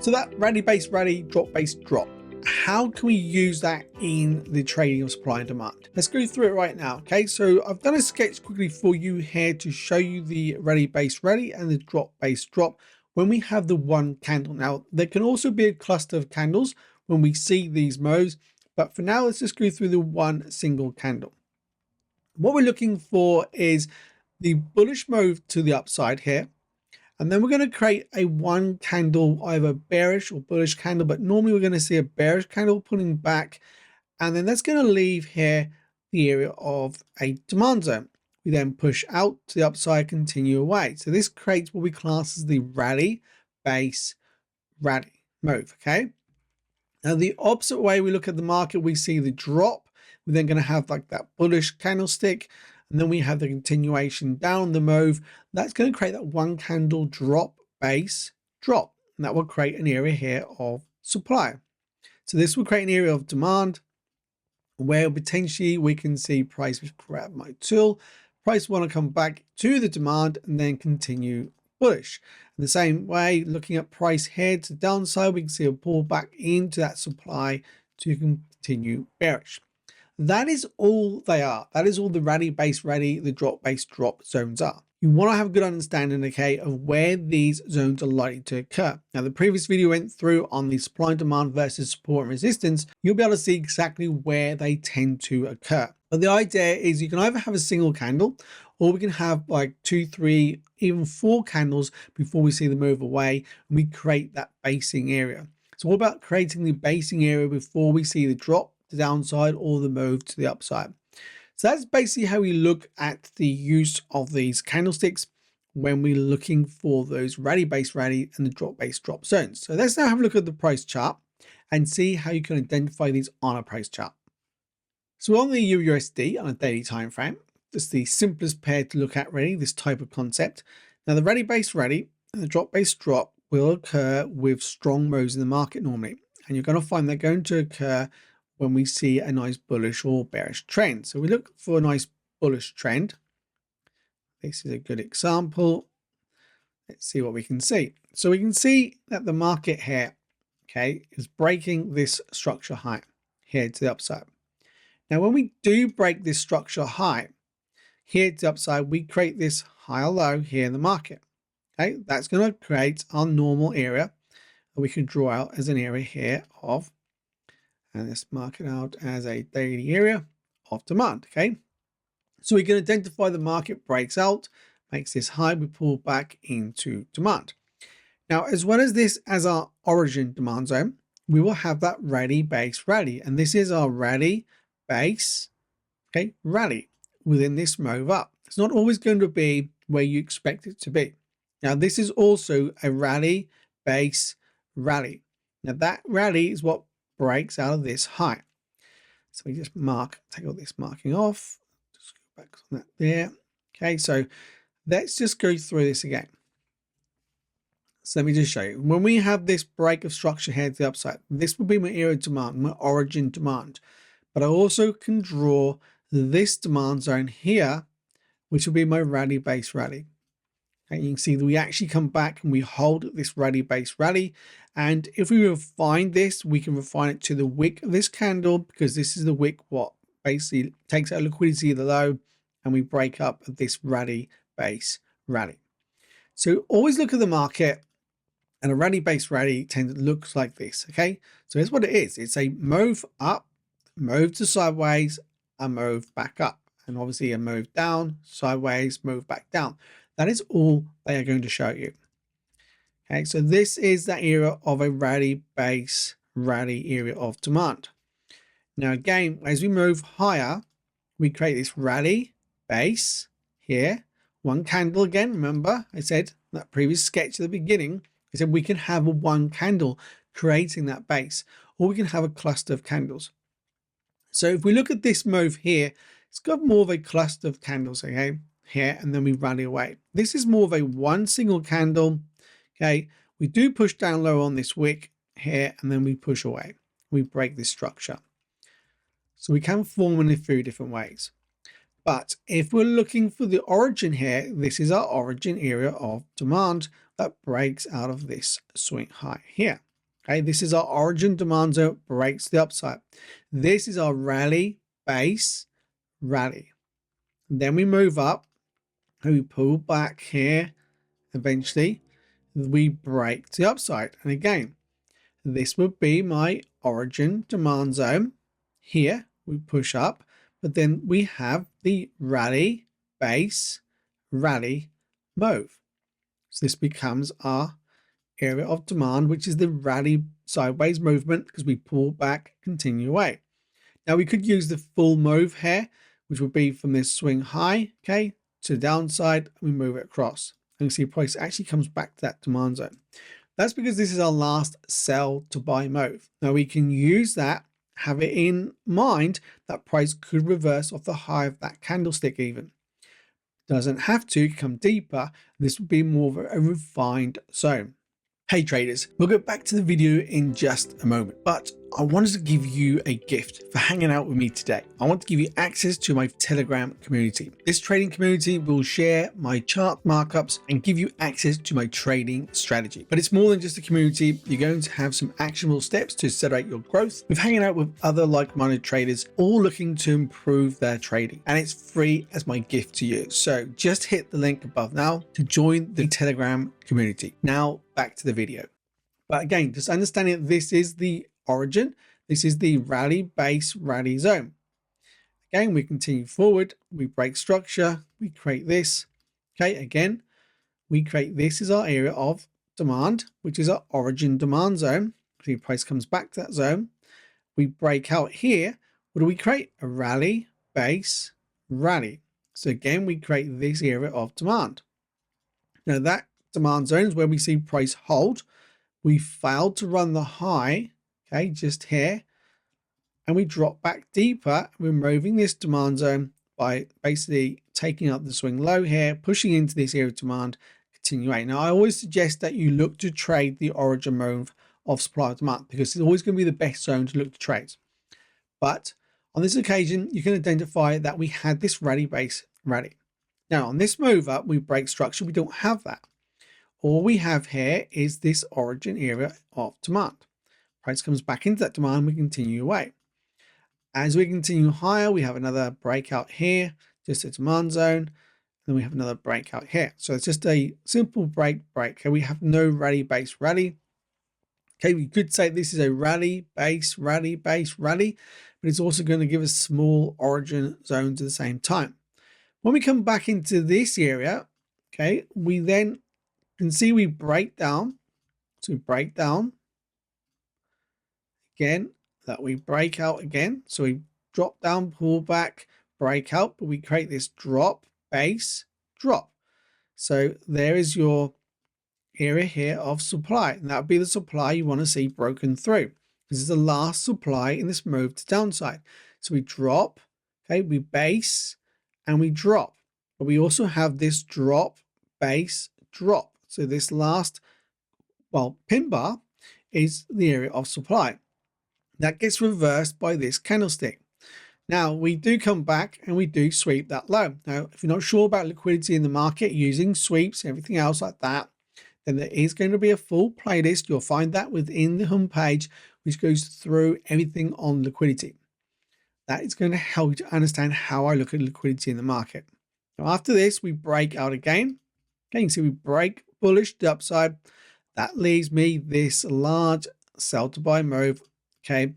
So that rally base rally, drop base drop. How can we use that in the trading of supply and demand? Let's go through it right now. Okay, so I've done a sketch quickly for you here to show you the rally base rally and the drop base drop when we have the one candle. Now, there can also be a cluster of candles when we see these moves, but for now, let's just go through the one single candle. What we're looking for is the bullish move to the upside here. And then we're going to create a one candle, either bearish or bullish candle, but normally we're going to see a bearish candle pulling back. And then that's going to leave here the area of a demand zone. We then push out to the upside, continue away. So this creates what we class as the rally base rally move. Okay. Now the opposite way we look at the market, we see the drop. We're then going to have like that bullish candlestick. And then we have the continuation down the move. That's going to create that one candle drop base drop. And that will create an area here of supply. So this will create an area of demand where potentially we can see price, grab my tool, price want to come back to the demand and then continue bullish. In the same way, looking at price here to the downside, we can see a pull back into that supply to continue bearish. That is all they are. That is all the rally base rally, the drop base drop zones are. You want to have a good understanding, okay, of where these zones are likely to occur. Now, the previous video went through on the supply and demand versus support and resistance. You'll be able to see exactly where they tend to occur. But the idea is you can either have a single candle, or we can have like 2, 3, even 4 candles before we see the move away, and we create that basing area. It's all about creating the basing area before we see the drop, the downside, or the move to the upside. So that's basically how we look at the use of these candlesticks when we're looking for those rally base rally and the drop base drop zones. So let's now have a look at the price chart and see how you can identify these on a price chart. So on the EURUSD on a daily time frame, it's the simplest pair to look at really, this type of concept. Now the rally base rally and the drop base drop will occur with strong moves in the market normally, and you're going to find they're going to occur when we see a nice bullish or bearish trend. So we look for a nice bullish trend. This is a good example. Let's see what we can see. So we can see that the market here, okay, is breaking this structure high here to the upside. Now, when we do break this structure high here to the upside, we create this high or low here in the market. Okay, that's going to create our normal area that we can draw out as an area here of, and let's mark it out as a daily area of demand. Okay, so we can identify the market breaks out, makes this high, we pull back into demand. Now, as well as this as our origin demand zone, we will have that rally base rally, and this is our rally base, okay, rally within this move up. It's not always going to be where you expect it to be. Now, this is also a rally base rally. Now, that rally is what breaks out of this high. So we just take all this marking off, just go back on that there. Okay, so let's just go through this again. So let me just show you. When we have this break of structure here to the upside, this will be my area of demand, my origin demand. But I also can draw this demand zone here, which will be my rally base rally. And you can see that we actually come back and we hold this rally base rally. And if we refine this, we can refine it to the wick of this candle, because this is the wick what basically takes out liquidity of the low, and we break up this rally base rally. So always look at the market, and a rally base rally looks like this. Okay, so here's what it is. It's a move up, move to sideways, a move back up, and obviously a move down, sideways, move back down. That is all they are going to show you. Okay, so this is the area of a rally base rally area of demand. Now again, as we move higher, we create this rally base here, one candle again. Remember, I said that previous sketch at the beginning, I said we can have a one candle creating that base, or we can have a cluster of candles. So if we look at this move here, it's got more of a cluster of candles, okay, here, and then we rally away. This is more of a one single candle. Okay, we do push down low on this wick here, and then we push away. We break this structure. So we can form in a few different ways. But if we're looking for the origin here, this is our origin area of demand that breaks out of this swing high here. Okay, this is our origin demand zone, breaks the upside. This is our rally, base, rally. And then we move up and we pull back here. Eventually, we break the upside. And again, this would be my origin demand zone. Here we push up, but then we have the rally, base, rally, move. So this becomes our area of demand, which is the rally sideways movement because we pull back, continue away. Now we could use the full move here, which would be from this swing high, okay, to the downside, and we move it across. And you see price actually comes back to that demand zone. That's because this is our last sell to buy move. Now we can use that, have it in mind that price could reverse off the high of that candlestick even. Doesn't have to come deeper. This would be more of a refined zone. Hey traders, we'll get back to the video in just a moment, but I wanted to give you a gift for hanging out with me today. I want to give you access to my Telegram community. This trading community will share my chart markups and give you access to my trading strategy. But it's more than just a community. You're going to have some actionable steps to accelerate your growth with hanging out with other like-minded traders, all looking to improve their trading. And it's free as my gift to you. So just hit the link above now to join the Telegram community. Now back to the video. But again, just understanding that this is the origin, this is the rally base rally zone. Again, we continue forward, we break structure, we create this. Okay, again, we create this is our area of demand, which is our origin demand zone. The price comes back to that zone. We break out here. What do we create? A rally base rally. So again, we create this area of demand. Now that demand zone is where we see price hold. We failed to run the high, okay, just here, and we drop back deeper, removing this demand zone by basically taking up the swing low here, pushing into this area of demand, continuing. Now, I always suggest that you look to trade the origin move of supply and demand because it's always going to be the best zone to look to trade. But on this occasion, you can identify that we had this rally base rally. Now, on this move up, we break structure. We don't have that. All we have here is this origin area of demand. Price comes back into that demand, we continue away. As we continue higher, we have another breakout here, just a demand zone. Then we have another breakout here. So it's just a simple break. Okay, we have no rally base rally. Okay, we could say this is a rally base rally, but it's also going to give us small origin zones at the same time. When we come back into this area, okay, we then can see we break down. So we break down again, that we break out again. So we drop down, pull back, break out, but we create this drop, base, drop. So there is your area here of supply. And that would be the supply you want to see broken through. This is the last supply in this move to downside. So we drop, okay, we base and we drop. But we also have this drop, base, drop. So this last, well, pin bar is the area of supply. That gets reversed by this candlestick. Now we do come back and we do sweep that low. Now, if you're not sure about liquidity in the market using sweeps, everything else like that, then there is going to be a full playlist. You'll find that within the homepage, which goes through everything on liquidity. That is going to help you to understand how I look at liquidity in the market. Now, after this, we break out again. Okay, you can see we break bullish to the upside. That leaves me this large sell to buy move. Okay,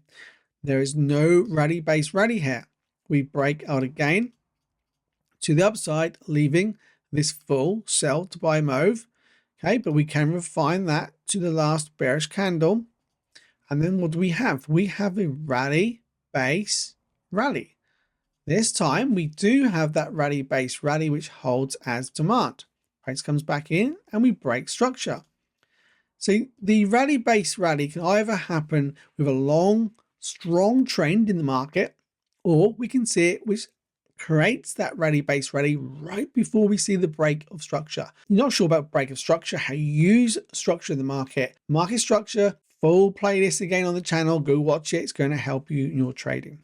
there is no rally base rally here. We break out again to the upside, leaving this full sell to buy move. Okay, but we can refine that to the last bearish candle. And then what do we have? We have a rally base rally. This time we do have that rally base rally, which holds as demand. Price comes back in and we break structure. So the rally base rally can either happen with a long, strong trend in the market, or we can see it which creates that rally base rally right before we see the break of structure. You're not sure about break of structure, how you use structure in the market. Market structure, full playlist again on the channel. Go watch it. It's going to help you in your trading.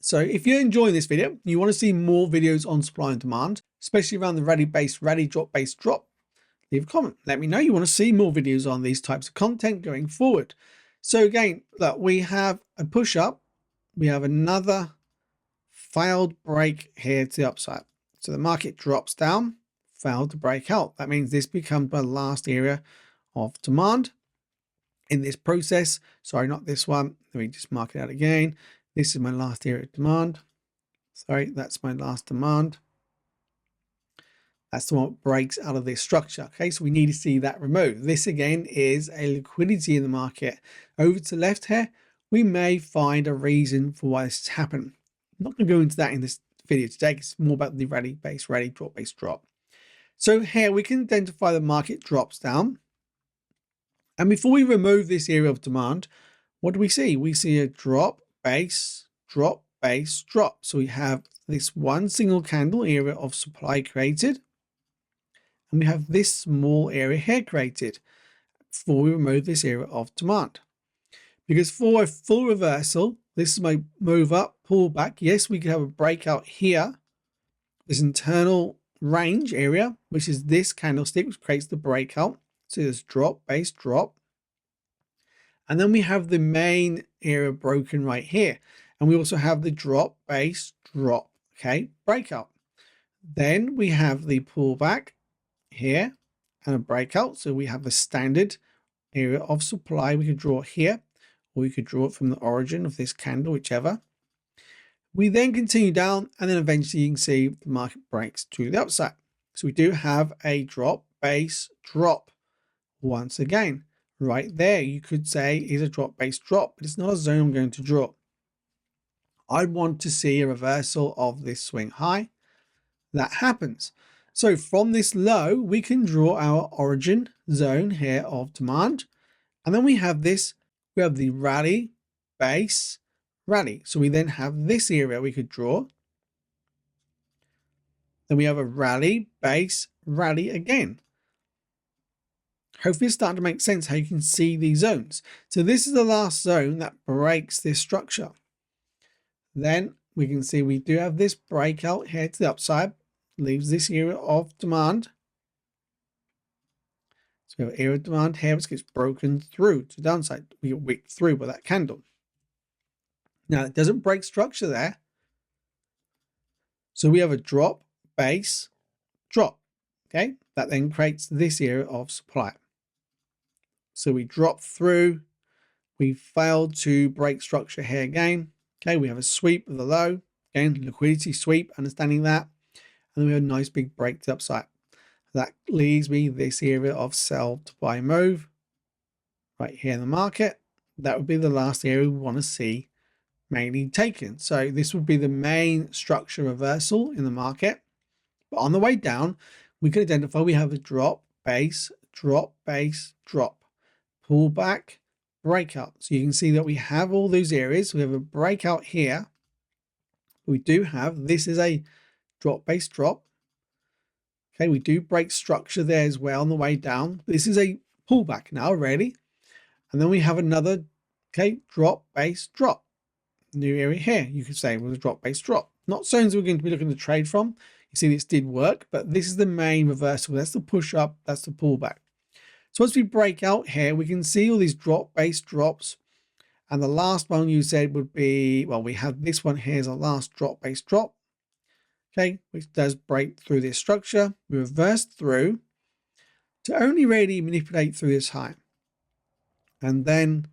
So if you're enjoying this video, you want to see more videos on supply and demand, especially around the rally base rally, drop base drop, leave a comment. Let me know you want to see more videos on these types of content going forward. So again, look, we have a push up. We have another failed break here to the upside. So the market drops down, failed to break out. That means this becomes my last area of demand in this process. Sorry, not this one. Let me just mark it out again. This is my last area of demand. Sorry, that's my last demand. That's the one that breaks out of this structure. Okay, so we need to see that removed. This again is a liquidity in the market. Over to the left here, we may find a reason for why this has happened. I'm not going to go into that in this video today. It's more about the rally base rally, drop base drop. So here we can identify the market drops down. And before we remove this area of demand, what do we see? We see a drop, base, drop, base, drop. So we have this one single candle area of supply created. And we have this small area here created before we remove this area of demand. Because for a full reversal, this is my move up, pull back. Yes, we could have a breakout here. This internal range area, which is this candlestick, which creates the breakout. So there's drop, base, drop. And then we have the main area broken right here. And we also have the drop, base, drop, okay, breakout. Then we have the pullback here and a breakout. So we have a standard area of supply we could draw here, or we could draw it from the origin of this candle, whichever. We then continue down, and then eventually you can see the market breaks to the upside. So we do have a drop, base, drop. Once again, right there, you could say is a drop, base, drop, but it's not a zone I'm going to draw. I want to see a reversal of this swing high. That happens. So from this low, we can draw our origin zone here of demand. And then we have this, we have the rally, base, rally. So we then have this area we could draw. Then we have a rally, base, rally again. Hopefully it's starting to make sense how you can see these zones. So this is the last zone that breaks this structure. Then we can see we do have this breakout here to the upside, leaves this area of demand. So we have an area of demand here which gets broken through to the downside. We get wicked through by that candle. Now it doesn't break structure there. So we have a drop, base, drop. Okay, that then creates this area of supply. So we drop through, we failed to break structure here again. Okay, we have a sweep of the low, again, liquidity sweep, understanding that. And then we have a nice big break to the upside. That leaves me this area of sell to buy move right here in the market. That would be the last area we want to see mainly taken. So this would be the main structure reversal in the market. But on the way down, we can identify we have a drop, base, drop, base, drop. Pull back, breakout. So you can see that we have all those areas. We have a breakout here. We do have, this is a drop, base, drop. Okay, we do break structure there as well on the way down. This is a pullback now, really. And then we have another, okay, drop, base, drop. New area here, you could say was a drop, base, drop. Not zones we're going to be looking to trade from. You see this did work, but this is the main reversal. That's the push up, that's the pullback. So once we break out here, we can see all these drop, base, drops. And the last one you said would be, well, we have this one here as a last drop, base, drop. Okay, which does break through this structure. We reverse through to only really manipulate through this high. And then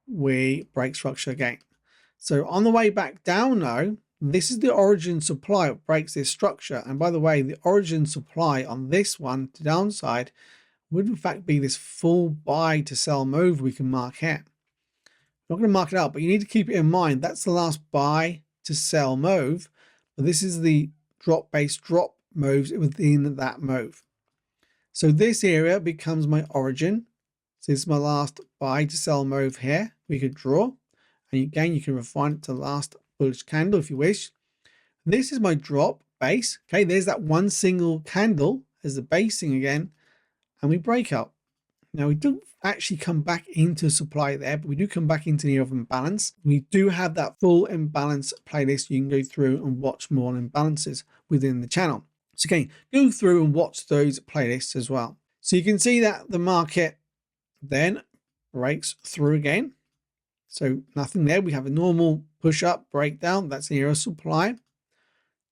we break structure again. So on the way back down now, this is the origin supply that breaks this structure. And by the way, the origin supply on this one to downside would in fact be this full buy to sell move we can mark here. I'm not going to mark it out, but you need to keep it in mind. That's the last buy to sell move. But this is the drop, base, drop moves within that move. So this area becomes my origin. So this is my last buy to sell move here. We could draw. And again, you can refine it to the last bullish candle if you wish. This is my drop base. Okay, there's that one single candle as the basing again. And we break out. Now we don't actually come back into supply there, but we do come back into the area of imbalance. We do have that full imbalance playlist. You can go through and watch more imbalances within the channel. So again, go through and watch those playlists as well. So you can see that the market then breaks through again. So nothing there. We have a normal push up breakdown. That's the area of supply.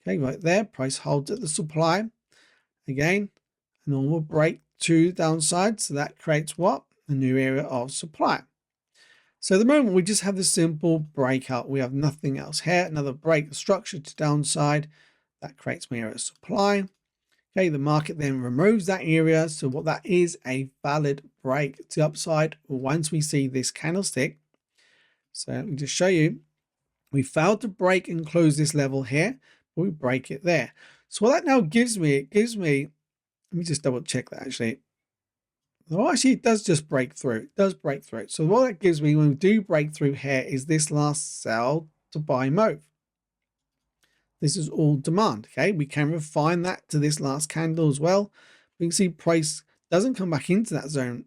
Okay, right there. Price holds at the supply. Again, a normal break to the downside. So that creates what? A new area of supply. So at the moment, we just have the simple breakout. We have nothing else here. Another break structure to downside. That creates my area of supply. Okay, the market then removes that area. So what that is, a valid break to the upside once we see this candlestick. So let me just show you. We failed to break and close this level here, but we break it there. So what that now gives me, it gives me, let me just double check that actually. Well, actually, it does just break through. It does break through. So what that gives me when we do break through here is this last sell to buy move. This is all demand. Okay, we can refine that to this last candle as well. We can see price doesn't come back into that zone.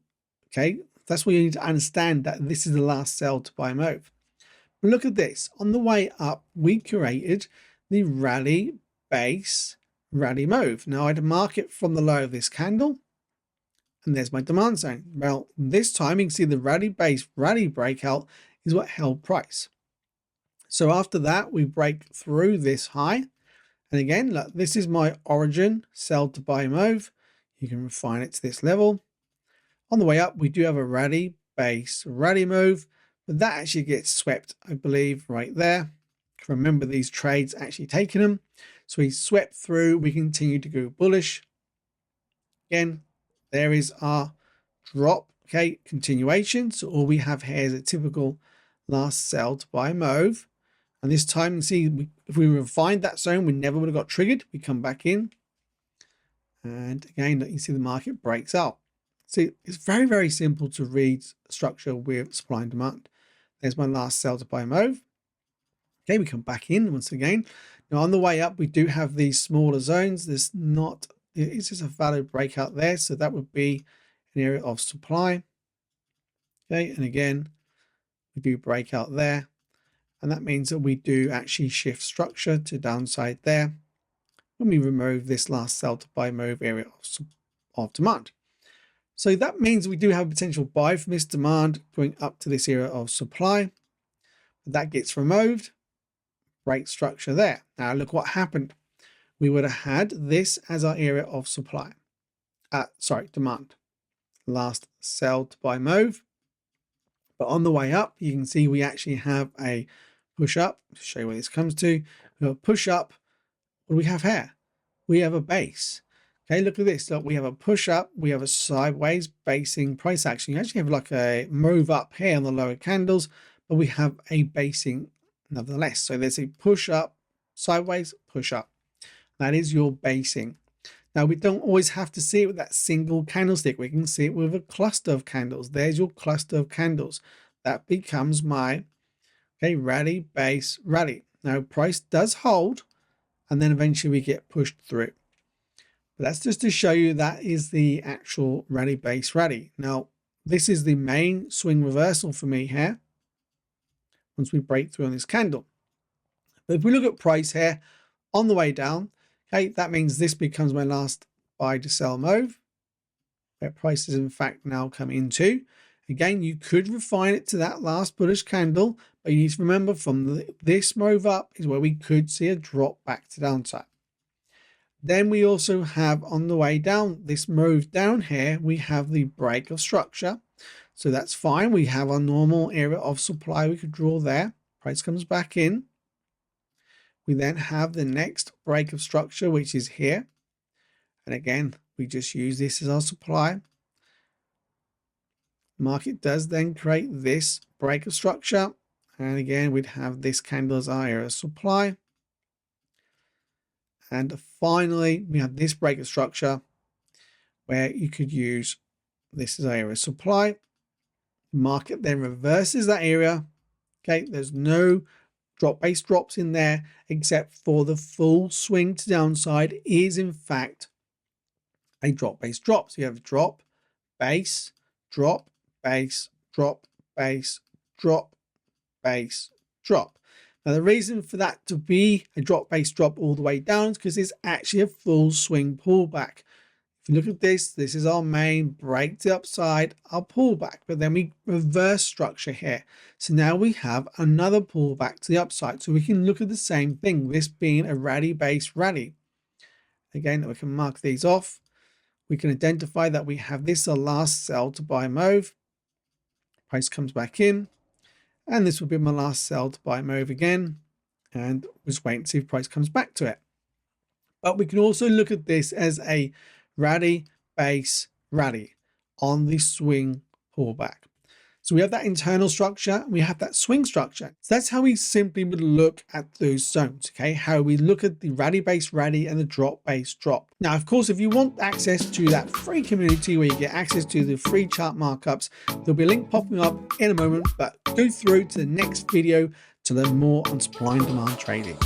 Okay, that's what you need to understand, that this is the last sell to buy move. But look at this. On the way up, we created the rally base rally move. Now I'd mark it from the low of this candle. And there's my demand zone. Well, this time you can see the rally base rally breakout is what held price. So after that, we break through this high. And again, look, this is my origin sell to buy move. You can refine it to this level. On the way up, we do have a rally base rally move, but that actually gets swept, I believe, right there. Remember, these trades actually taken them. So we swept through, we continue to go bullish. Again, there is our drop, okay, continuation. So all we have here is a typical last sell to buy move. And this time, you see, if we refined that zone, we never would have got triggered. We come back in. And again, you see the market breaks out. See, it's very, very simple to read structure with supply and demand. There's my last sell to buy move. Okay, we come back in once again. Now on the way up, we do have these smaller zones. There's not, it's just a valid breakout there. So that would be an area of supply. Okay, and again, we do break out there. And that means that we do actually shift structure to downside there when we remove this last sell to buy move area of demand. So that means we do have a potential buy from this demand going up to this area of supply. But that gets removed, break structure there. Now look what happened. We would have had this as our area of supply. Demand. Last sell to buy move. But on the way up, you can see we actually have a push up. To show you where this comes to. We have a push up. What do we have here? We have a base. Okay, look at this. Look, we have a push up. We have a sideways basing price action. You actually have like a move up here on the lower candles, but we have a basing nevertheless. So there's a push up, sideways, push up. That is your basing. Now we don't always have to see it with that single candlestick. We can see it with a cluster of candles. There's your cluster of candles. That becomes my rally, base, rally. Now price does hold, and then eventually we get pushed through. But that's just to show you that is the actual rally base rally. Now, this is the main swing reversal for me here once we break through on this candle. But if we look at price here on the way down, okay, that means this becomes my last buy to sell move, where price is in fact now come into. Again, you could refine it to that last bullish candle, but you need to remember from this move up is where we could see a drop back to downside. Then we also have on the way down, this move down here, we have the break of structure. So that's fine. We have our normal area of supply we could draw there. Price comes back in. We then have the next break of structure, which is here. And again, we just use this as our supply. Market does then create this break of structure. And again, we'd have this candle as our area of supply. And finally, we have this break of structure where you could use this as area of supply. Market then reverses that area. Okay, there's no base drops in there except for the full swing to downside is in fact a base drop. So you have drop, base, drop, base, drop, base, drop, base, drop. Now the reason for that to be a drop base drop all the way down is because it's actually a full swing pullback. If you look at this, this is our main break to the upside, our pullback, but then we reverse structure here. So now we have another pullback to the upside. So we can look at the same thing, this being a rally-based rally. Again, we can mark these off. We can identify that we have this our last sell to buy move. Price comes back in, and this will be my last sell to buy move again. And just wait and see if price comes back to it. But we can also look at this as a rally base rally on the swing pullback. So we have that internal structure, we have that swing structure. So that's how we simply would look at those zones, okay? How we look at the rally base rally and the drop base drop. Now, of course, if you want access to that free community where you get access to the free chart markups, there'll be a link popping up in a moment, but go through to the next video to learn more on supply and demand trading.